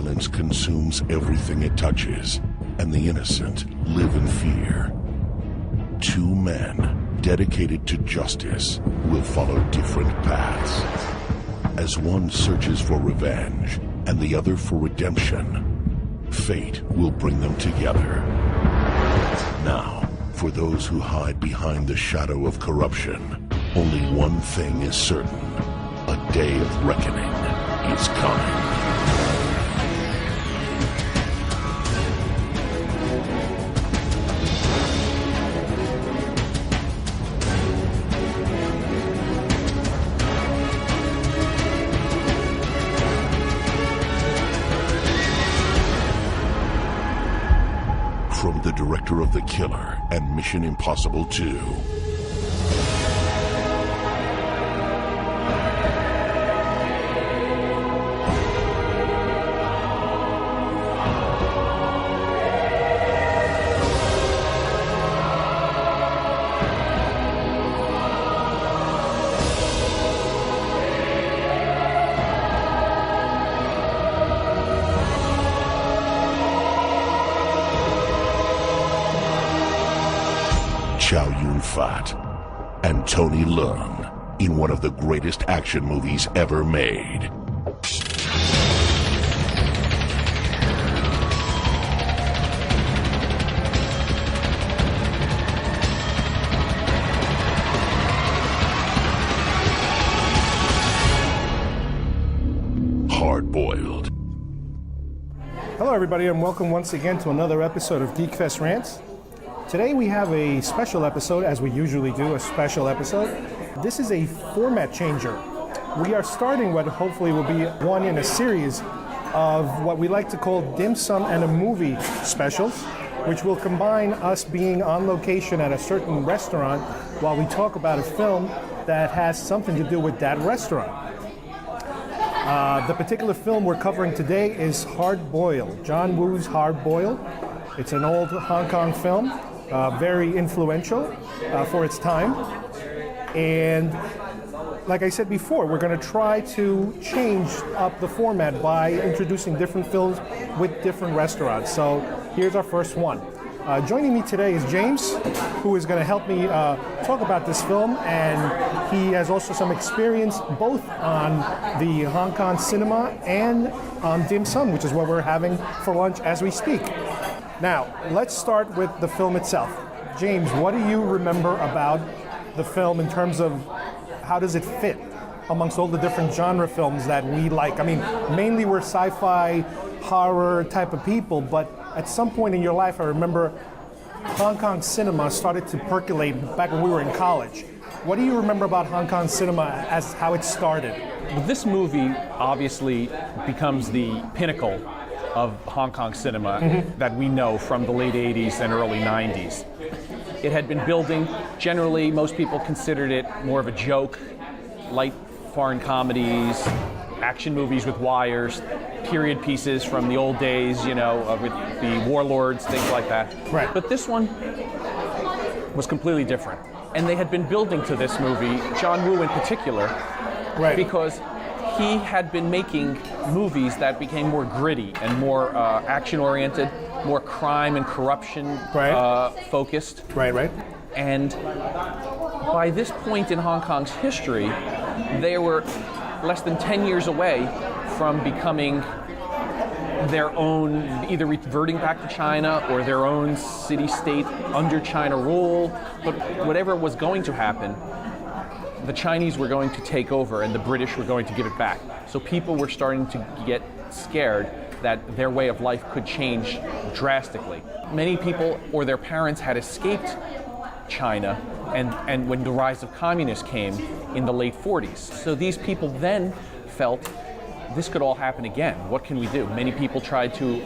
Violence consumes everything it touches, and the innocent live in fear. Two men dedicated to justice will follow different paths. As one searches for revenge and the other for redemption, fate will bring them together. Now, for those who hide behind the shadow of corruption, only one thing is certain: a day of reckoning is coming. From the director of The Killer and Mission Impossible 2. Chow Yun-fat and Tony Leung in one of the greatest action movies ever made. Hard-boiled. Hello everybody, and welcome once again to another episode of Geekfest Rants. Today we have a special episode, as we usually do, a special episode. This is a format changer. We are starting what hopefully will be one in a series of what we like to call dim sum and a movie specials, which will combine us being on location at a certain restaurant while we talk about a film that has something to do with that restaurant. The particular film we're covering today is Hard Boiled, John Woo's Hard Boiled. It's an old Hong Kong film. Very influential for its time. And like I said before, we're going to try to change up the format by introducing different films with different restaurants. So here's our first one. Joining me today is James, who is going to help me talk about this film, and he has also some experience both on the Hong Kong cinema and on dim sum, which is what we're having for lunch as we speak. Now, let's start with the film itself. James, what do you remember about the film in terms of how does it fit amongst all the different genre films that we like? I mean, mainly we're sci-fi, horror type of people, but at some point in your life, I remember Hong Kong cinema started to percolate back when we were in college. What do you remember about Hong Kong cinema as how it started? This movie obviously becomes the pinnacle of Hong Kong cinema that we know from the late 80s and early 90s. It had been building. Generally, most people considered it more of a joke, light foreign comedies, action movies with wires, period pieces from the old days, you know, with the warlords, things like that. Right. But this one was completely different. And they had been building to this movie, John Woo in particular, Right. because he had been making movies that became more gritty and more action-oriented, more crime and corruption focused. Right. And by this point in Hong Kong's history, they were less than 10 years away from becoming their own, either reverting back to China or their own city-state under China rule. But whatever was going to happen, the Chinese were going to take over and the British were going to give it back. So people were starting to get scared that their way of life could change drastically. Many people or their parents had escaped China and when the rise of communists came in the late 40s. So these people then felt this could all happen again. What can we do? Many people tried to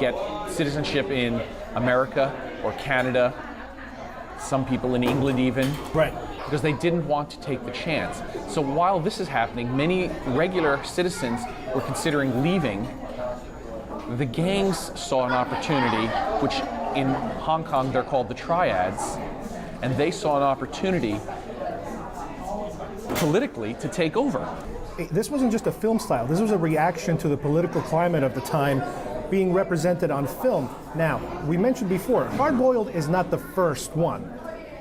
get citizenship in America or Canada, some people in England even. Right. Because they didn't want to take the chance. So while this is happening, many regular citizens were considering leaving. The gangs saw an opportunity, which in Hong Kong they're called the Triads, and they saw an opportunity politically to take over. this wasn't just a film style. This was a reaction to the political climate of the time being represented on film. Now, we mentioned before, Hard Boiled is not the first one.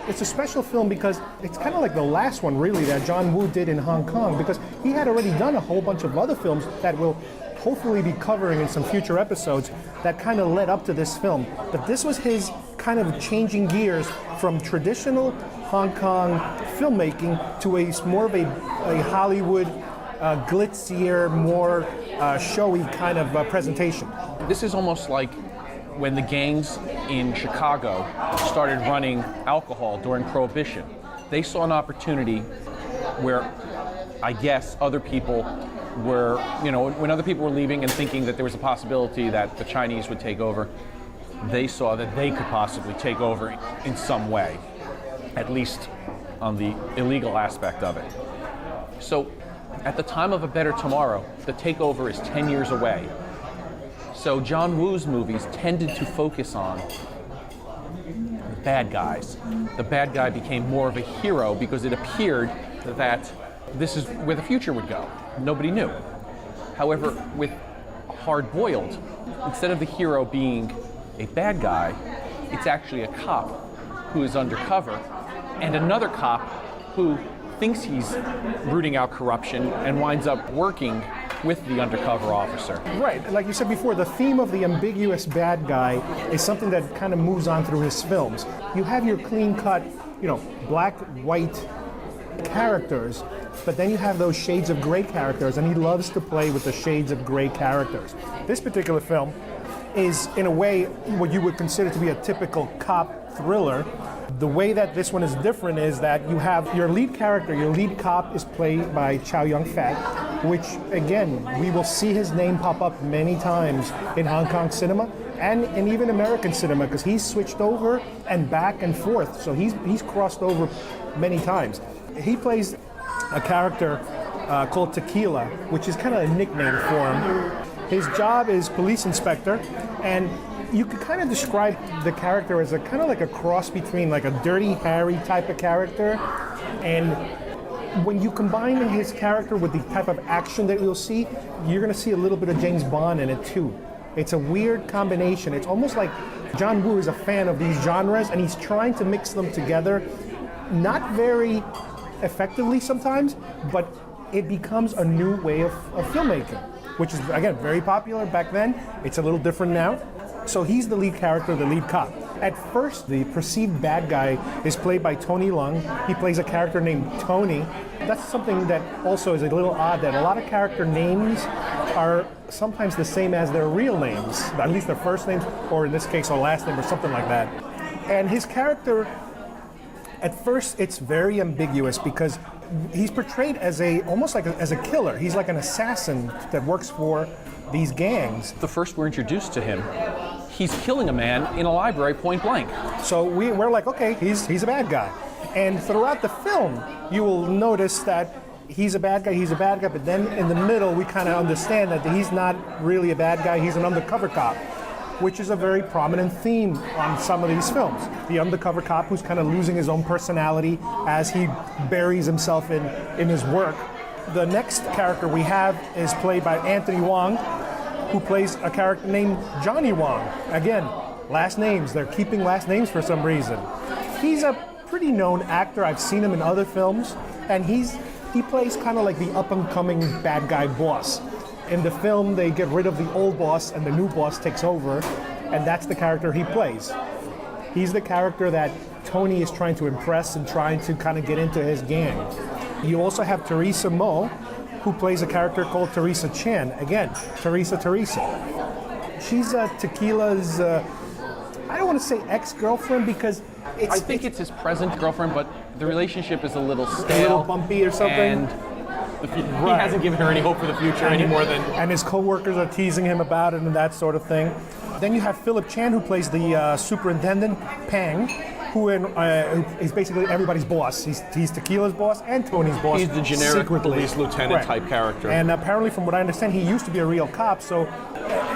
It's a special film because it's kind of like the last one, really, that John Woo did in Hong Kong, because he had already done a whole bunch of other films that we'll hopefully be covering in some future episodes that kind of led up to this film. But this was his kind of changing gears from traditional Hong Kong filmmaking to more of a Hollywood, glitzier, more showy kind of presentation. This is almost like when the gangs in Chicago started running alcohol during Prohibition. They saw an opportunity where, I guess, other people were, when other people were leaving and thinking that there was a possibility that the Chinese would take over, they saw that they could possibly take over in some way, at least on the illegal aspect of it. So, at the time of A Better Tomorrow, the takeover is 10 years away. So John Woo's movies tended to focus on the bad guys. The bad guy became more of a hero because it appeared that this is where the future would go. Nobody knew. However, with Hard Boiled, instead of the hero being a bad guy, it's actually a cop who is undercover and another cop who thinks he's rooting out corruption and winds up working with the undercover officer. Right, like you said before, the theme of the ambiguous bad guy is something that kind of moves on through his films. You have your clean-cut, black, white characters, but then you have those shades of gray characters, and he loves to play with the shades of gray characters. This particular film is, in a way, what you would consider to be a typical cop thriller. The way that this one is different is that you have your lead character, your lead cop is played by Chow Yun-fat, which, again, we will see his name pop up many times in Hong Kong cinema and even American cinema, because he's switched over and back and forth. So he's crossed over many times. He plays a character called Tequila, which is kind of a nickname for him. His job is police inspector, and you could kind of describe the character as a kind of like a cross between like a Dirty Harry type of character, and when you combine his character with the type of action that you'll see, you're going to see a little bit of James Bond in it too. It's a weird combination. It's almost like John Woo is a fan of these genres, and he's trying to mix them together, not very effectively sometimes, but it becomes a new way of filmmaking, which is, again, very popular back then. It's a little different now. So he's the lead character, the lead cop. At first, the perceived bad guy is played by Tony Leung. He plays a character named Tony. That's something that also is a little odd, that a lot of character names are sometimes the same as their real names, at least their first names, or in this case, a last name or something like that. And his character, at first, it's very ambiguous because he's portrayed as almost like as a killer. He's like an assassin that works for these gangs. The first we're introduced to him, he's killing a man in a library point blank. So we're like, okay, he's a bad guy. And throughout the film, you will notice that he's a bad guy, but then in the middle, we kind of understand that he's not really a bad guy, he's an undercover cop, which is a very prominent theme on some of these films. The undercover cop who's kind of losing his own personality as he buries himself in his work. The next character we have is played by Anthony Wong, who plays a character named Johnny Wong. Again, last names. They're keeping last names for some reason. He's a pretty known actor. I've seen him in other films, and he plays kind of like the up-and-coming bad guy boss. In the film, they get rid of the old boss, and the new boss takes over, and that's the character he plays. He's the character that Tony is trying to impress and trying to kind of get into his gang. You also have Teresa Mo, who plays a character called Teresa Chan. Again, Teresa. She's Tequila's, I don't want to say ex-girlfriend because I think it's his present girlfriend, but the relationship is a little stale. A little bumpy or something. And he hasn't given her any hope for the future any more than... And his co-workers are teasing him about it and that sort of thing. Then you have Philip Chan, who plays the superintendent, Pang, who is basically everybody's boss. He's Tequila's boss and Tony's boss. He's the generic secretly. police lieutenant type character. And apparently, from what I understand, he used to be a real cop, so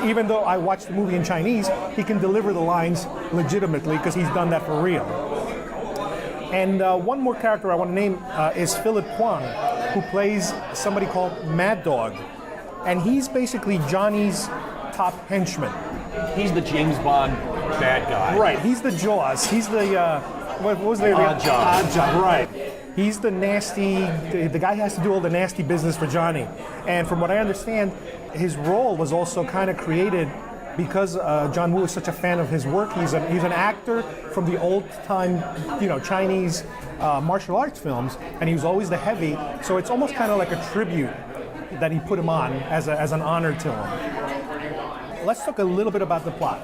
even though I watched the movie in Chinese, he can deliver the lines legitimately because he's done that for real. And one more character I want to name is Philip Kwong. who plays somebody called Mad Dog. And he's basically Johnny's top henchman. He's the James Bond bad guy. Right, he's the Jaws. He's the, what was the Oddjob, right. He's the nasty, the guy who has to do all the nasty business for Johnny. And from what I understand, his role was also kind of created because John Woo is such a fan of his work. He's an actor from the old time, Chinese martial arts films, and he was always the heavy. So it's almost kind of like a tribute that he put him on as an honor to him. Let's talk a little bit about the plot.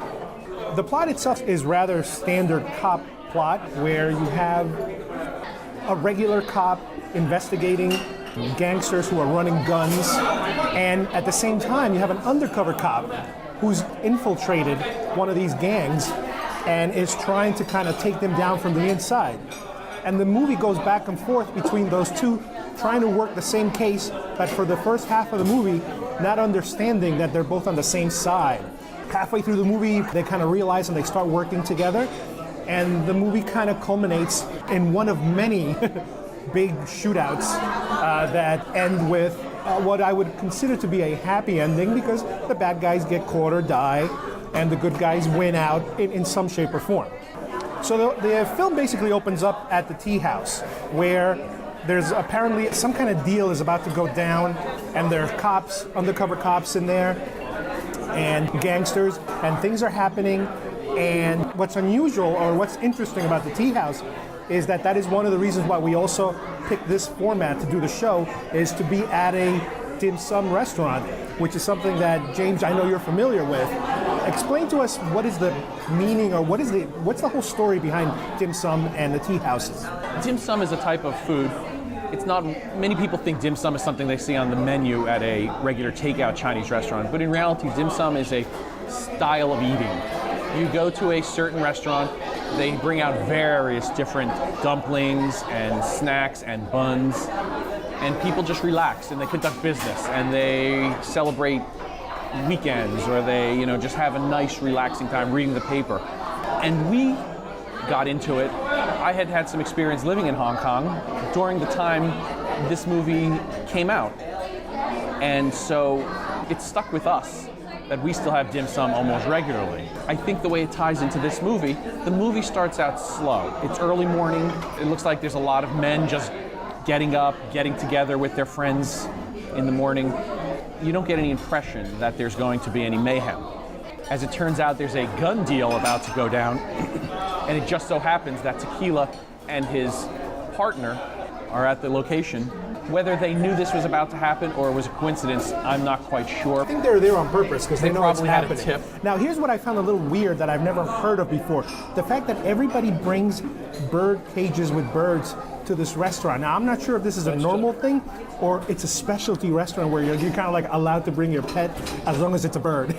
The plot itself is rather standard cop plot, where you have a regular cop investigating gangsters who are running guns, and at the same time you have an undercover cop who's infiltrated one of these gangs and is trying to kind of take them down from the inside. And the movie goes back and forth between those two, trying to work the same case, but for the first half of the movie, not understanding that they're both on the same side. Halfway through the movie, they kind of realize and they start working together, and the movie kind of culminates in one of many big shootouts that end with what I would consider to be a happy ending, because the bad guys get caught or die, and the good guys win out in some shape or form. So the film basically opens up at the tea house, where there's apparently some kind of deal is about to go down, and there are cops, undercover cops in there, and gangsters, and things are happening. And what's unusual, or what's interesting about the tea house, is that is one of the reasons why we also picked this format to do the show, is to be at a dim sum restaurant, which is something that, James, I know you're familiar with. Explain to us what is the meaning, or what's the whole story behind dim sum and the tea houses? Dim sum is a type of food. It's not, many people think dim sum is something they see on the menu at a regular takeout Chinese restaurant, but in reality, dim sum is a style of eating. You go to a certain restaurant, they bring out various different dumplings and snacks and buns, and people just relax and they conduct business and they celebrate weekends, or they just have a nice relaxing time reading the paper. And we got into it. I had had some experience living in Hong Kong during the time this movie came out, and so it stuck with us that we still have dim sum almost regularly. I think the way it ties into this movie, the movie starts out slow. It's early morning. It looks like there's a lot of men just getting up, getting together with their friends in the morning. You don't get any impression that there's going to be any mayhem. As it turns out, there's a gun deal about to go down, and it just so happens that Tequila and his partner are at the location. Whether they knew this was about to happen or it was a coincidence, I'm not quite sure. I think they were there on purpose because they know it's probably happening. had a tip. Now, here's what I found a little weird that I've never heard of before. The fact that everybody brings bird cages with birds to this restaurant. Now, I'm not sure if this is a normal thing or it's a specialty restaurant where you're kind of like allowed to bring your pet as long as it's a bird.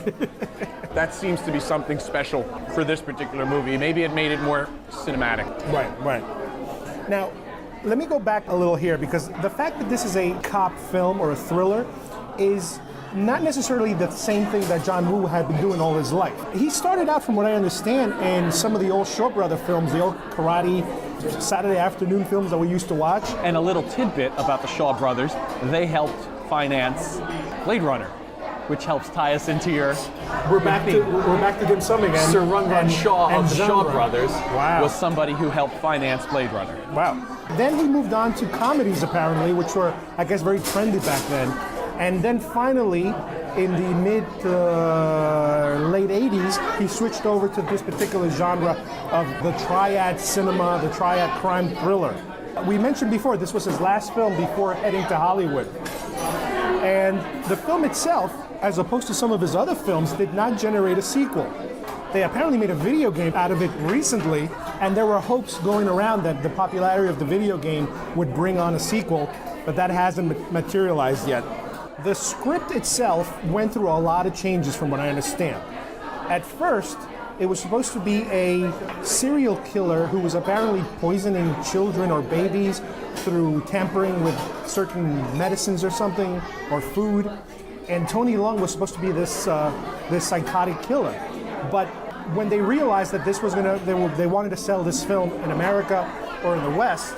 That seems to be something special for this particular movie. Maybe it made it more cinematic. Right. Now, let me go back a little here, because the fact that this is a cop film or a thriller is not necessarily the same thing that John Woo had been doing all his life. He started out, from what I understand, in some of the old Shaw Brother films, the old karate Saturday afternoon films that we used to watch. And a little tidbit about the Shaw Brothers, they helped finance Blade Runner, which helps tie us into your We're back to dim sum again. Sir Run Shaw of the Shaw Brothers was somebody who helped finance Blade Runner. Wow. Then he moved on to comedies, apparently, which were, I guess, very trendy back then. And then finally, in the mid to late 80s, he switched over to this particular genre of the Triad cinema, the Triad crime thriller. We mentioned before, this was his last film before heading to Hollywood. And the film itself, as opposed to some of his other films, did not generate a sequel. They apparently made a video game out of it recently, and there were hopes going around that the popularity of the video game would bring on a sequel, but that hasn't materialized yet. The script itself went through a lot of changes from what I understand. At first, it was supposed to be a serial killer who was apparently poisoning children or babies through tampering with certain medicines or something, or food. And Tony Leung was supposed to be this psychotic killer. But when they realized that this was they wanted to sell this film in America or in the West,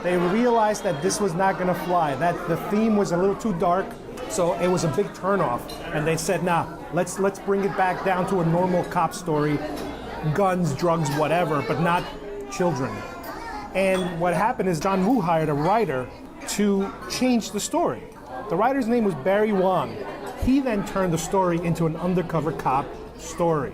they realized that this was not going to fly, that the theme was a little too dark, so it was a big turnoff. And they said, nah, let's bring it back down to a normal cop story, guns, drugs, whatever, but not children. And what happened is John Woo hired a writer to change the story. The writer's name was Barry Wong. He then turned the story into an undercover cop story.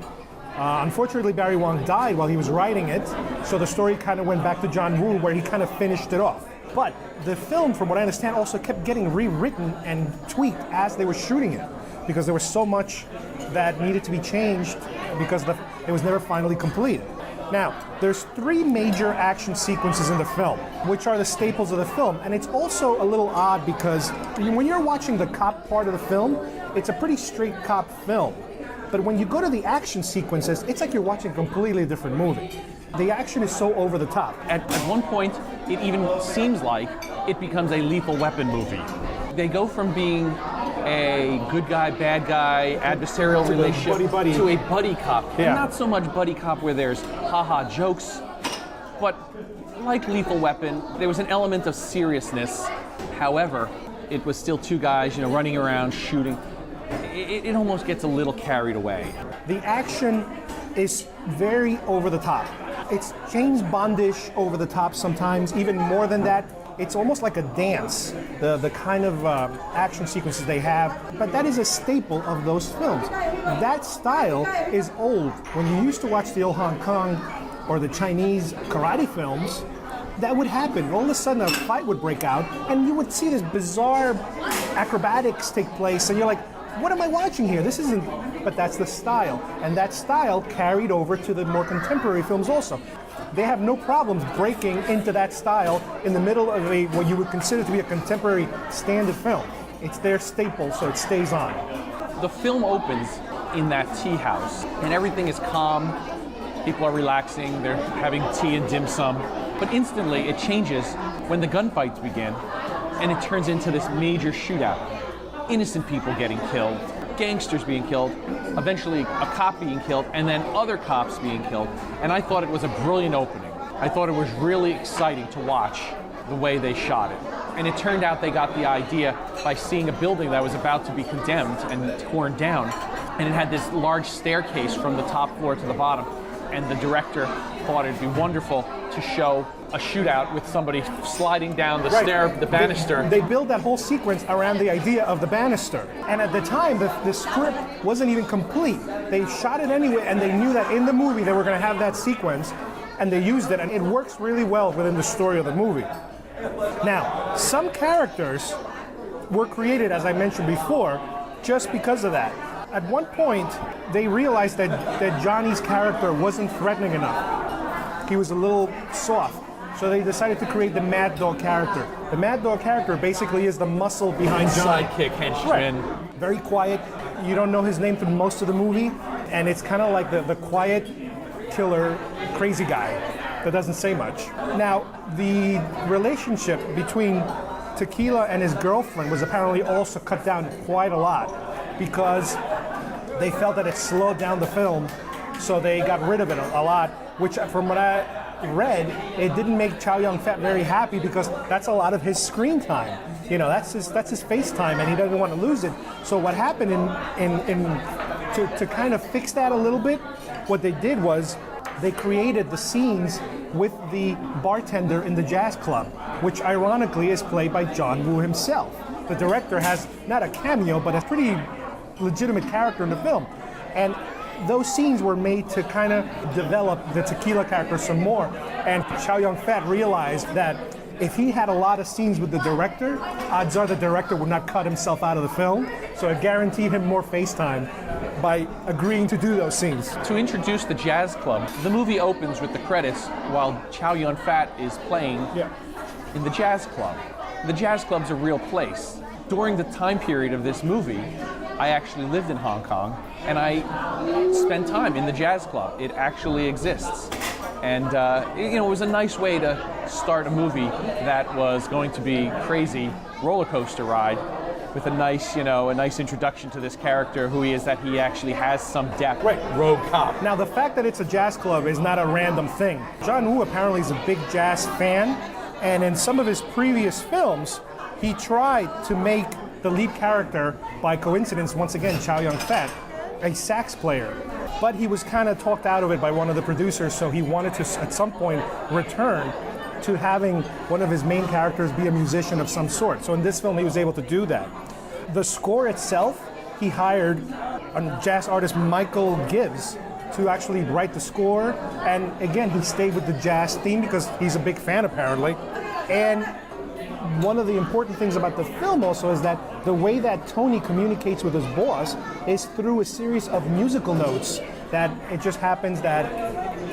Unfortunately, Barry Wong died while he was writing it, so the story kind of went back to John Woo, where he kind of finished it off. But the film, from what I understand, also kept getting rewritten and tweaked as they were shooting it, because there was so much that needed to be changed because it was never finally completed. Now, there's 3 major action sequences in the film, which are the staples of the film, and it's also a little odd because when you're watching the cop part of the film, it's a pretty straight cop film. But when you go to the action sequences, it's like you're watching a completely different movie. The action is so over the top. At one point, it even seems like it becomes a Lethal Weapon movie. They go from being a good guy, bad guy, adversarial relationship to a buddy cop. Yeah. And not so much buddy cop where there's haha jokes, but like Lethal Weapon, there was an element of seriousness. However, it was still 2 guys, running around shooting. It almost gets a little carried away. The action is very over the top. It's James Bondish over the top sometimes, even more than that. It's almost like a dance, the kind of action sequences they have, but that is a staple of those films. That style is old. When you used to watch the old Hong Kong or the Chinese karate films, that would happen. All of a sudden a fight would break out and you would see this bizarre acrobatics take place and you're like, what am I watching here? This isn't, but that's the style. And that style carried over to the more contemporary films also. They have no problems breaking into that style in the middle of what you would consider to be a contemporary standard film. It's their staple, so it stays on. The film opens in that tea house, and everything is calm. People are relaxing, they're having tea and dim sum. But instantly it changes when the gunfights begin, and it turns into this major shootout. Innocent people getting killed, gangsters being killed, eventually a cop being killed, and then other cops being killed. And I thought it was a brilliant opening. I thought it was really exciting to watch the way they shot it. And it turned out they got the idea by seeing a building that was about to be condemned and torn down. And it had this large staircase from the top floor to the bottom. And the director thought it'd be wonderful to show a shootout with somebody sliding down the stair, the banister. They build that whole sequence around the idea of the banister. And at the time, the script wasn't even complete. They shot it anyway, and they knew that in the movie they were going to have that sequence, and they used it, and it works really well within the story of the movie. Now, some characters were created, as I mentioned before, just because of that. At one point, they realized that Johnny's character wasn't threatening enough. He was a little soft. So they decided to create the Mad Dog character. The Mad Dog character basically is the muscle behind Johnny. Sidekick, henchman. Right. Very quiet. You don't know his name through most of the movie. And it's kind of like the quiet killer, crazy guy that doesn't say much. Now, the relationship between Tequila and his girlfriend was apparently also cut down quite a lot because they felt that it slowed down the film, so they got rid of it a lot, which from what I read, it didn't make Chow Yun-fat very happy because that's a lot of his screen time. That's his face time, and he doesn't want to lose it. So what happened to kind of fix that a little bit, what they did was they created the scenes with the bartender in the jazz club, which ironically is played by John Woo himself. The director has not a cameo, but a pretty legitimate character in the film. And those scenes were made to kind of develop the Tequila character some more. And Chow Yun-fat realized that if he had a lot of scenes with the director, odds are the director would not cut himself out of the film. So it guaranteed him more face time by agreeing to do those scenes. To introduce the jazz club, the movie opens with the credits while Chow Yun-fat is playing in the jazz club. The jazz club's a real place. During the time period of this movie, I actually lived in Hong Kong, and I spent time in the jazz club. It actually exists. And it was a nice way to start a movie that was going to be crazy roller coaster ride with a nice introduction to this character, who he is, that he actually has some depth. Right. Rogue cop. Now, the fact that it's a jazz club is not a random thing. John Woo apparently is a big jazz fan, And in some of his previous films, he tried to make the lead character, by coincidence, once again, Chow Yun-fat, a sax player. But he was kind of talked out of it by one of the producers, so he wanted to, at some point, return to having one of his main characters be a musician of some sort. So in this film, he was able to do that. The score itself, he hired a jazz artist, Michael Gibbs, to actually write the score. And again, he stayed with the jazz theme because he's a big fan, apparently. And one of the important things about the film also is that the way that Tony communicates with his boss is through a series of musical notes that it just happens that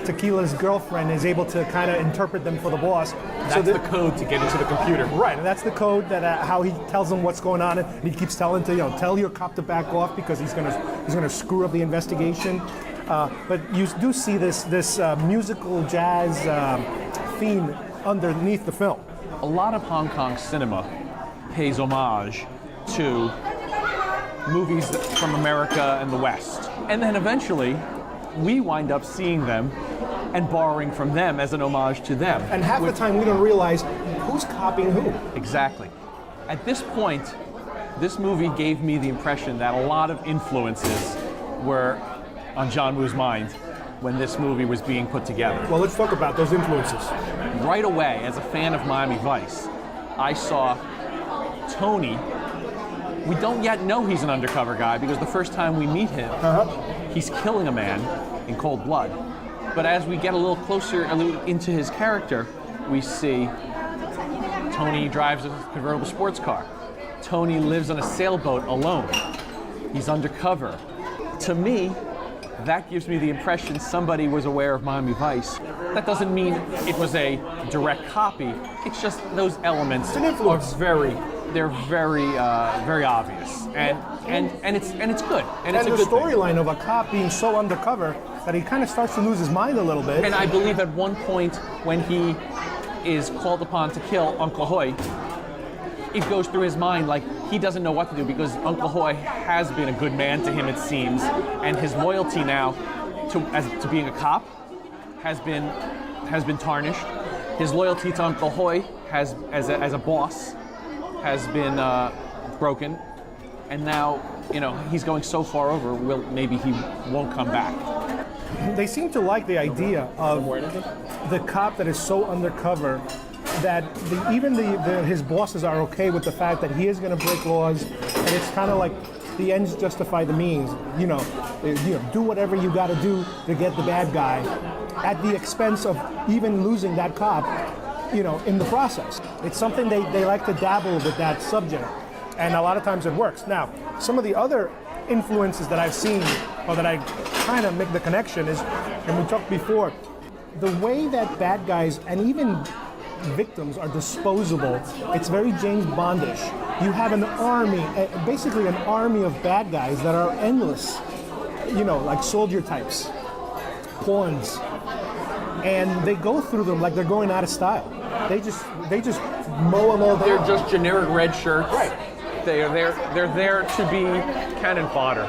Tequila's girlfriend is able to kind of interpret them for the boss. That's the code to get into the computer. Right, and that's the code that how he tells him what's going on, and he keeps telling to tell your cop to back off because he's gonna screw up the investigation. But you do see this musical jazz theme underneath the film. A lot of Hong Kong cinema pays homage to movies from America and the West. And then eventually, we wind up seeing them and borrowing from them as an homage to them. And half the time we don't realize who's copying who. Exactly. At this point, this movie gave me the impression that a lot of influences were on John Woo's mind when this movie was being put together. Well, let's talk about those influences. Right away, as a fan of Miami Vice, I saw Tony. We don't yet know he's an undercover guy because the first time we meet him, he's killing a man in cold blood. But as we get a little closer into his character, we see Tony drives a convertible sports car. Tony lives on a sailboat alone. He's undercover. To me, that gives me the impression somebody was aware of Miami Vice. That doesn't mean it was a direct copy. It's just those elements are very obvious, and it's good, and it's a good the storyline of a cop being so undercover that he kind of starts to lose his mind a little bit. And I believe at one point when he is called upon to kill Uncle Hoy, it goes through his mind like he doesn't know what to do because Uncle Hoy has been a good man to him, it seems, and his loyalty now to being a cop has been tarnished. His loyalty to Uncle Hoy as a boss has been broken, and now he's going so far over. Maybe he won't come back. They seem to like the idea of the cop that is so undercover that even his bosses are okay with the fact that he is going to break laws, and it's kind of like the ends justify the means. Do whatever you got to do to get the bad guy, at the expense of even losing that cop, in the process. It's something they like to dabble with that subject, and a lot of times it works. Now, some of the other influences that I've seen, or that I kind of make the connection is, and we talked before, the way that bad guys and even victims are disposable. It's very James Bondish. You have an army, basically an army of bad guys that are endless, like soldier types, pawns, and they go through them like they're going out of style. They just mow them all down. They're just generic red shirts. Right. They're there to be cannon fodder.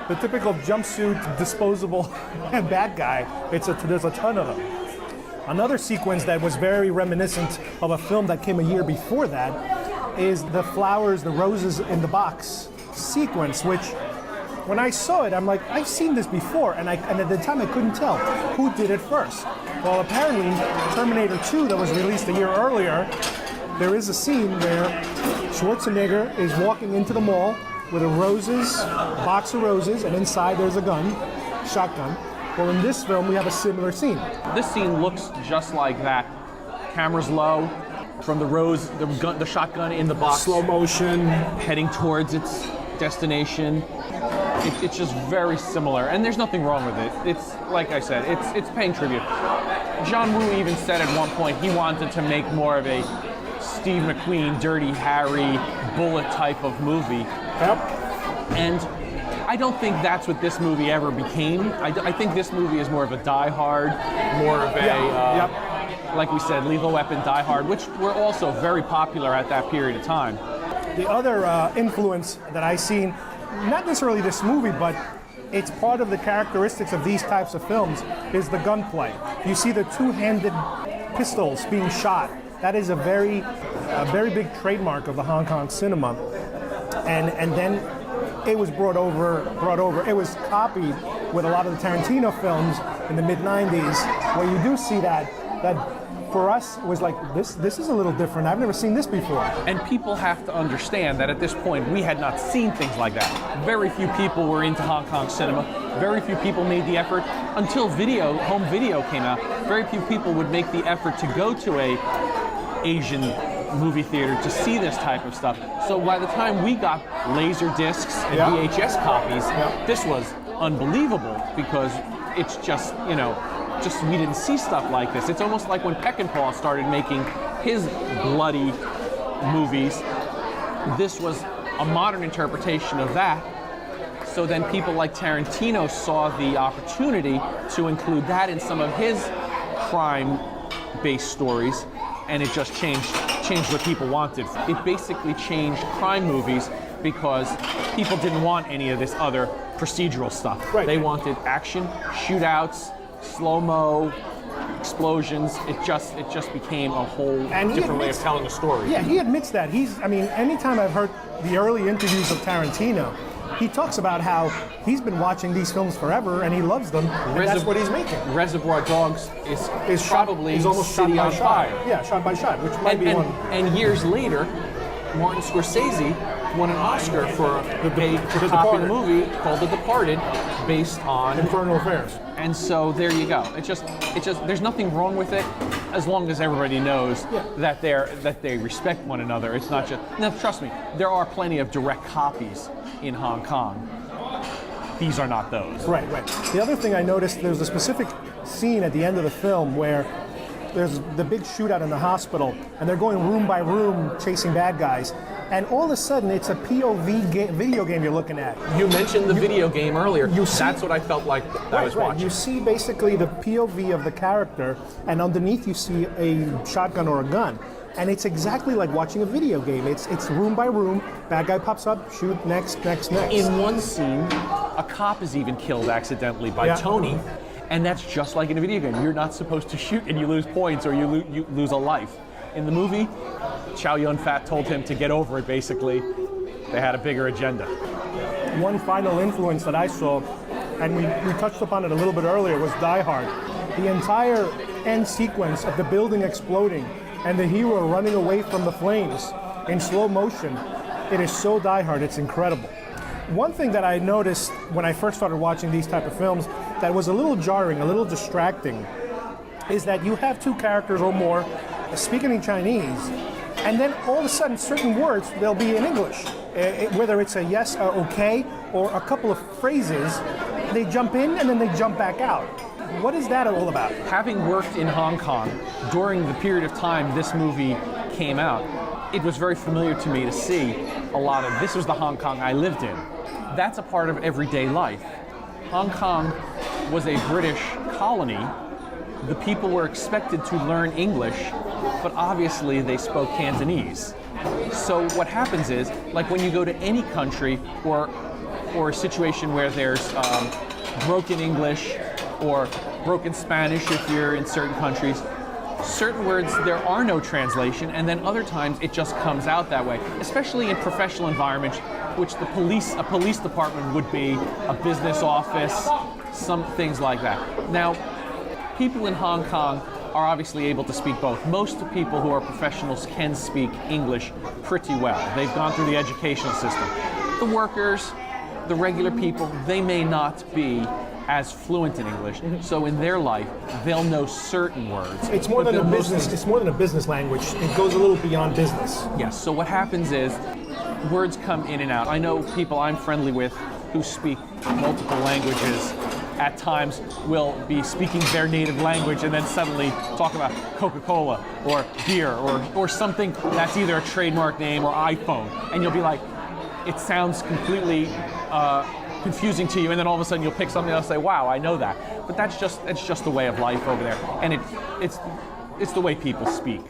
The typical jumpsuit, disposable bad guy. There's a ton of them. Another sequence that was very reminiscent of a film that came a year before that is the flowers, the roses in the box sequence, which when I saw it, I'm like, I've seen this before, and at the time I couldn't tell who did it first. Well, apparently, Terminator 2, that was released a year earlier, there is a scene where Schwarzenegger is walking into the mall with a box of roses, and inside there's a gun, shotgun. Well, in this film, we have a similar scene. This scene looks just like that. Camera's low, from the shotgun in the box. Slow motion. Heading towards its destination. It's just very similar, and there's nothing wrong with it. It's, like I said, it's paying tribute. John Woo even said at one point he wanted to make more of a Steve McQueen, Dirty Harry, Bullet type of movie. Yep. And I don't think that's what this movie ever became. I think this movie is more of a Die Hard, more of a, like we said, Lethal Weapon, Die Hard, which were also very popular at that period of time. The other influence that I've seen, not necessarily this movie, but it's part of the characteristics of these types of films, is the gunplay. You see the two-handed pistols being shot That is a very big trademark of the Hong Kong cinema. And then it was brought over. It was copied with a lot of the Tarantino films in the mid-90s, where you do see that for us was like, this is a little different. I've never seen this before. And people have to understand that at this point, we had not seen things like that. Very few people were into Hong Kong cinema. Very few people made the effort until home video came out. Very few people would make the effort to go to a Asian movie theater to see this type of stuff. So by the time we got laser discs and VHS copies, this was unbelievable, because it's just, we didn't see stuff like this. It's almost like when Peckinpah started making his bloody movies, this was a modern interpretation of that. So then people like Tarantino saw the opportunity to include that in some of his crime-based stories, and it just changed what people wanted. It basically changed crime movies because people didn't want any of this other procedural stuff. Right. They wanted action, shootouts, slow-mo, explosions. It just became a whole different way of telling a story. Yeah, he admits that. Anytime I've heard the early interviews of Tarantino, he talks about how he's been watching these films forever and he loves them, and that's what he's making. Reservoir Dogs is probably almost City on Fire. Yeah, shot by shot, which might be one. And years later, Martin Scorsese won an Oscar for a popular movie called The Departed, based on Infernal Affairs. And so there you go. It just there's nothing wrong with it, as long as everybody knows that they respect one another. It's not just. Now, trust me, there are plenty of direct copies in Hong Kong. These are not those. Right. The other thing I noticed, there's a specific scene at the end of the film where there's the big shootout in the hospital, and they're going room by room chasing bad guys, and all of a sudden it's a POV video game you're looking at. You mentioned the video game earlier. That's what I felt like I was watching. You see basically the POV of the character, and underneath you see a shotgun or a gun. And it's exactly like watching a video game. It's room by room, bad guy pops up, shoot, next. In one scene, a cop is even killed accidentally by Tony, and that's just like in a video game. You're not supposed to shoot and you lose points or you lose a life. In the movie, Chow Yun-fat told him to get over it, basically. They had a bigger agenda. One final influence that I saw, and we touched upon it a little bit earlier, was Die Hard. The entire end sequence of the building exploding and the hero running away from the flames in slow motion, it is so Die Hard, it's incredible. One thing that I noticed when I first started watching these type of films that was a little jarring, a little distracting, is that you have two characters or more speaking in Chinese, and then all of a sudden certain words, they'll be in English. Whether it's a yes or okay, or a couple of phrases, they jump in and then they jump back out. What is that all about? Having worked in Hong Kong during the period of time this movie came out, it was very familiar to me to see a lot of, this was the Hong Kong I lived in. That's a part of everyday life. Hong Kong was a British colony. The people were expected to learn English, but obviously they spoke Cantonese. So what happens is, like when you go to any country or a situation where there's broken English or broken Spanish if you're in certain countries, certain words there are no translation, and then other times it just comes out that way, especially in professional environments, which a police department would be, a business office, some things like that. Now, people in Hong Kong are obviously able to speak both. Most people who are professionals can speak English pretty well. They've gone through the educational system. The workers, the regular people, they may not be as fluent in English, so in their life they'll know certain words. It's more than a business. It's more than a business language. It goes a little beyond business. Yes. So what happens is words come in and out. I know people I'm friendly with who speak multiple languages. At times will be speaking their native language and then suddenly talk about Coca-Cola or beer or something that's either a trademark name or iPhone, and you'll be like, it sounds completely confusing to you, and then all of a sudden you'll pick something else and say, wow, I know that. But it's just the way of life over there, and it's the way people speak.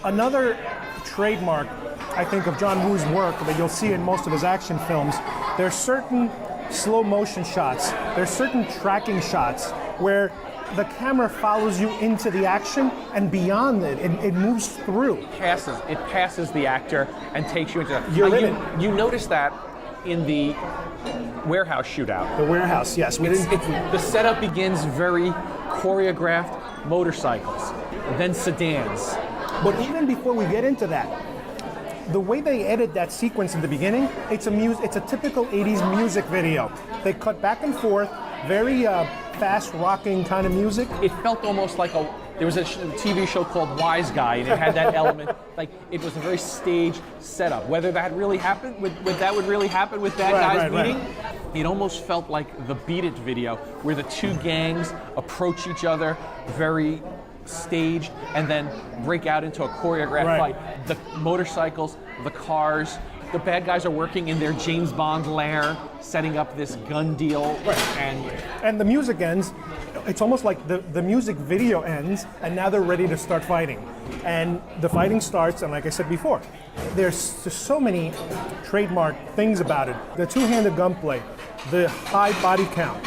Another trademark, I think, of John Woo's work that you'll see in most of his action films, there's certain slow motion shots. There's certain tracking shots where the camera follows you into the action and beyond it. It moves through. It passes the actor and takes you into that. You're in it. You notice that in the warehouse shootout. The warehouse, yes. The setup begins very choreographed motorcycles, then sedans. But even before we get into that, the way they edit that sequence in the beginning, it's a typical 80s music video. They cut back and forth, very fast rocking kind of music. It felt almost like there was a TV show called Wise Guy, and it had that element, like it was a very staged setup. Whether that really happened, would really happen with that guy's meeting? It almost felt like the Beat It video, where the two gangs approach each other very staged and then break out into a choreographed fight. The motorcycles, the cars, the bad guys are working in their James Bond lair, setting up this gun deal. And the music ends, it's almost like the music video ends, and now they're ready to start fighting. And the fighting starts, and like I said before, there's just so many trademark things about it. The two-handed gunplay, the high body count,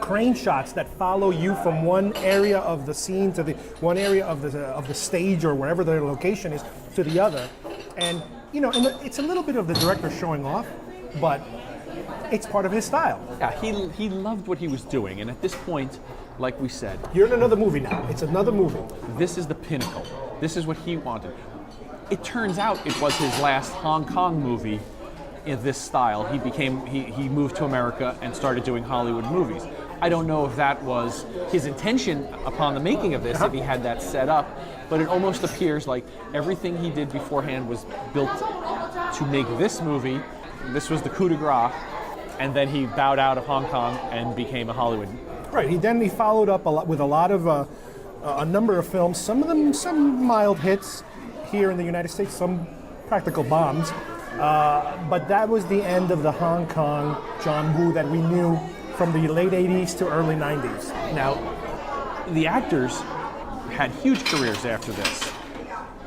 crane shots that follow you from one area of the scene to the one area of the stage or wherever their location is to the other. And it's a little bit of the director showing off, but it's part of his style. Yeah, he loved what he was doing, and at this point, like we said, you're in another movie now. It's another movie. This is the pinnacle. This is what he wanted. It turns out it was his last Hong Kong movie in this style. He moved to America and started doing Hollywood movies. I don't know if that was his intention upon the making of this, if he had that set up, but it almost appears like everything he did beforehand was built to make this movie. This was the coup de grace, and then he bowed out of Hong Kong and became a Hollywood. Right. He followed up with a lot of a number of films. Some of them, some mild hits here in the United States, some practical bombs. But that was the end of the Hong Kong John Woo that we knew from the late 80s to early 90s. Now, the actors had huge careers after this.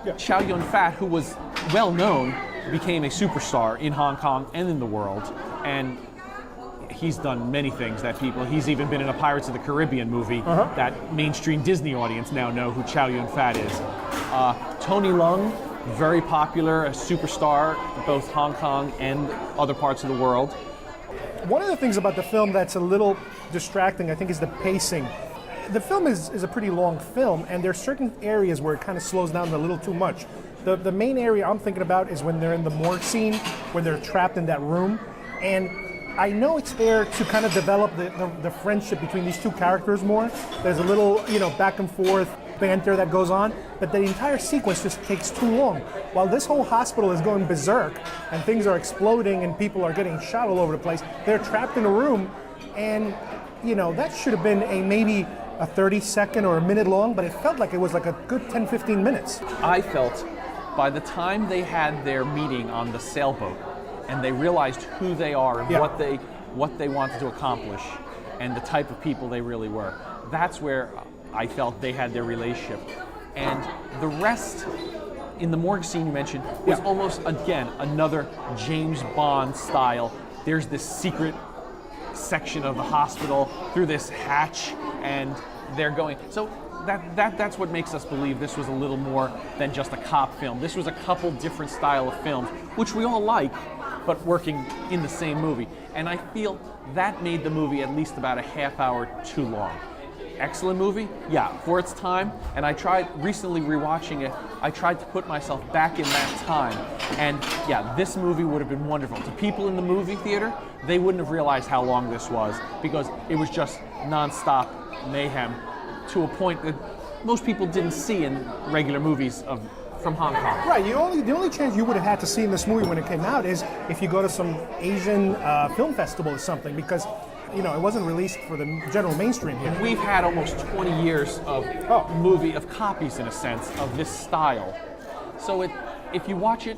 Yeah. Chow Yun-fat, who was well known, became a superstar in Hong Kong and in the world, and he's done many things that he's even been in a Pirates of the Caribbean movie that mainstream Disney audience now know who Chow Yun-fat is. Tony Leung, very popular, a superstar, both Hong Kong and other parts of the world. One of the things about the film that's a little distracting, I think, is the pacing. The film is a pretty long film, and there are certain areas where it kind of slows down a little too much. The main area I'm thinking about is when they're in the morgue scene, when they're trapped in that room. And I know it's there to kind of develop the friendship between these two characters more. There's a little, back and forth banter that goes on, but the entire sequence just takes too long. While this whole hospital is going berserk and things are exploding and people are getting shot all over the place, they're trapped in a room, and that should have been maybe a 30-second or a minute long, but it felt like it was like a good 10-15 minutes. I felt by the time they had their meeting on the sailboat and they realized who they are and what they wanted to accomplish and the type of people they really were, that's where I felt they had their relationship. And the rest in the morgue scene you mentioned was almost, again, another James Bond style. There's this secret section of the hospital through this hatch, and they're going. So that's what makes us believe this was a little more than just a cop film. This was a couple different style of films, which we all like, but working in the same movie. And I feel that made the movie at least about a half hour too long. Excellent movie, yeah, for its time, and I tried recently rewatching it. I tried to put myself back in that time, and yeah, this movie would have been wonderful. To people in the movie theater, they wouldn't have realized how long this was, because it was just non-stop mayhem to a point that most people didn't see in regular movies from Hong Kong. Right, the only chance you would have had to see in this movie when it came out is if you go to some Asian film festival or something, because it wasn't released for the general mainstream here. We've had almost 20 years of copies, in a sense, of this style. So if you watch it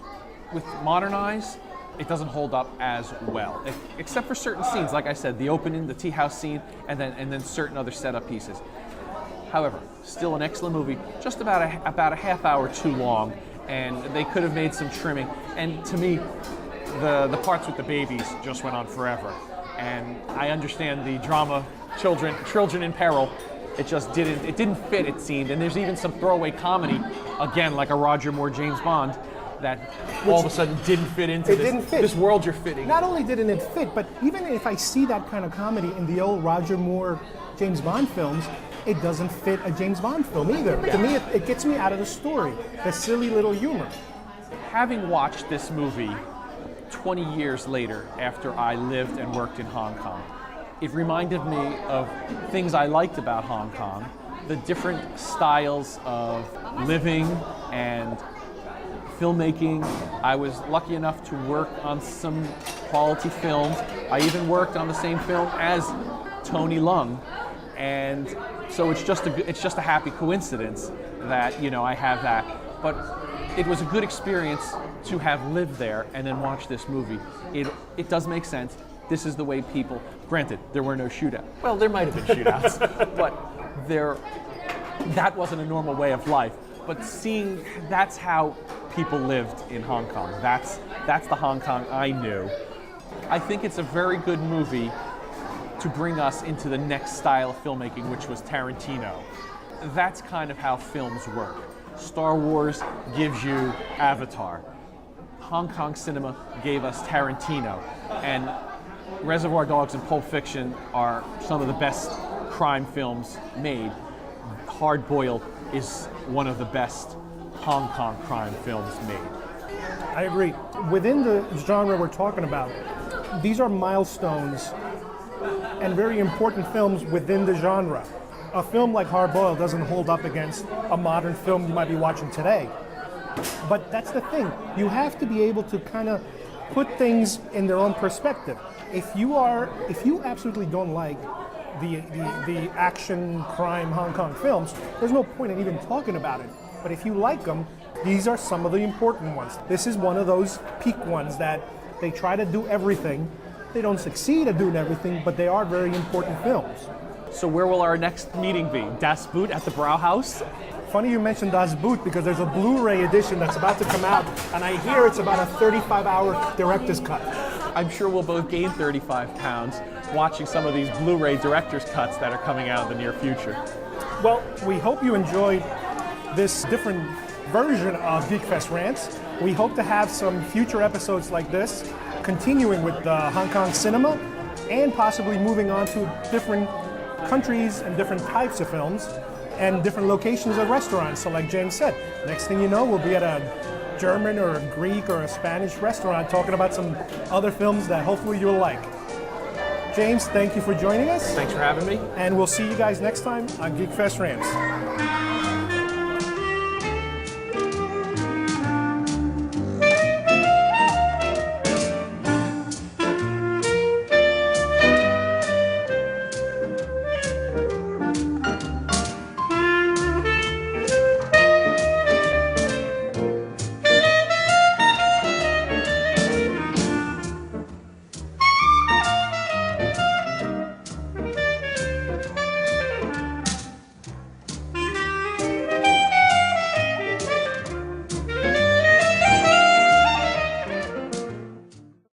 with modern eyes, it doesn't hold up as well, except for certain scenes. Like I said, the opening, the tea house scene, and then certain other setup pieces. However, still an excellent movie, just about a half hour too long, and they could have made some trimming. And to me, the parts with the babies just went on forever. And I understand the drama, children in peril. It just didn't fit, it seemed. And there's even some throwaway comedy, again, like a Roger Moore James Bond, that all of a sudden didn't fit into this world you're fitting. Not only didn't it fit, but even if I see that kind of comedy in the old Roger Moore James Bond films, it doesn't fit a James Bond film either. To me, it gets me out of the story, the silly little humor. Having watched this movie 20 years later after I lived and worked in Hong Kong, it reminded me of things I liked about Hong Kong, the different styles of living and filmmaking. I was lucky enough to work on some quality films. I even worked on the same film as Tony Leung, and so it's just a happy coincidence that I have that. But it was a good experience to have lived there and then watch this movie. It does make sense. This is the way people. Granted, there were no shootouts. Well, there might have been shootouts, but that wasn't a normal way of life. But seeing that's how people lived in Hong Kong. That's the Hong Kong I knew. I think it's a very good movie to bring us into the next style of filmmaking, which was Tarantino. That's kind of how films work. Star Wars gives you Avatar. Hong Kong cinema gave us Tarantino. And Reservoir Dogs and Pulp Fiction are some of the best crime films made. Hard Boiled is one of the best Hong Kong crime films made. I agree. Within the genre we're talking about, these are milestones and very important films within the genre. A film like Hard Boiled doesn't hold up against a modern film you might be watching today. But that's the thing. You have to be able to kind of put things in their own perspective. If you absolutely don't like the action crime Hong Kong films, there's no point in even talking about it. But if you like them, these are some of the important ones. This is one of those peak ones that they try to do everything. They don't succeed at doing everything, but they are very important films. So where will our next meeting be? Das Boot at the Brauhaus? Funny you mentioned Das Boot because there's a Blu-ray edition that's about to come out, and I hear it's about a 35-hour director's cut. I'm sure we'll both gain 35 pounds watching some of these Blu-ray director's cuts that are coming out in the near future. Well, we hope you enjoyed this different version of Geekfest Rants. We hope to have some future episodes like this, continuing with Hong Kong cinema, and possibly moving on to different countries and different types of films, and different locations of restaurants. So like James said, next thing you know, we'll be at a German or a Greek or a Spanish restaurant talking about some other films that hopefully you'll like. James, thank you for joining us. Thanks for having me. And we'll see you guys next time on Geekfest Rants.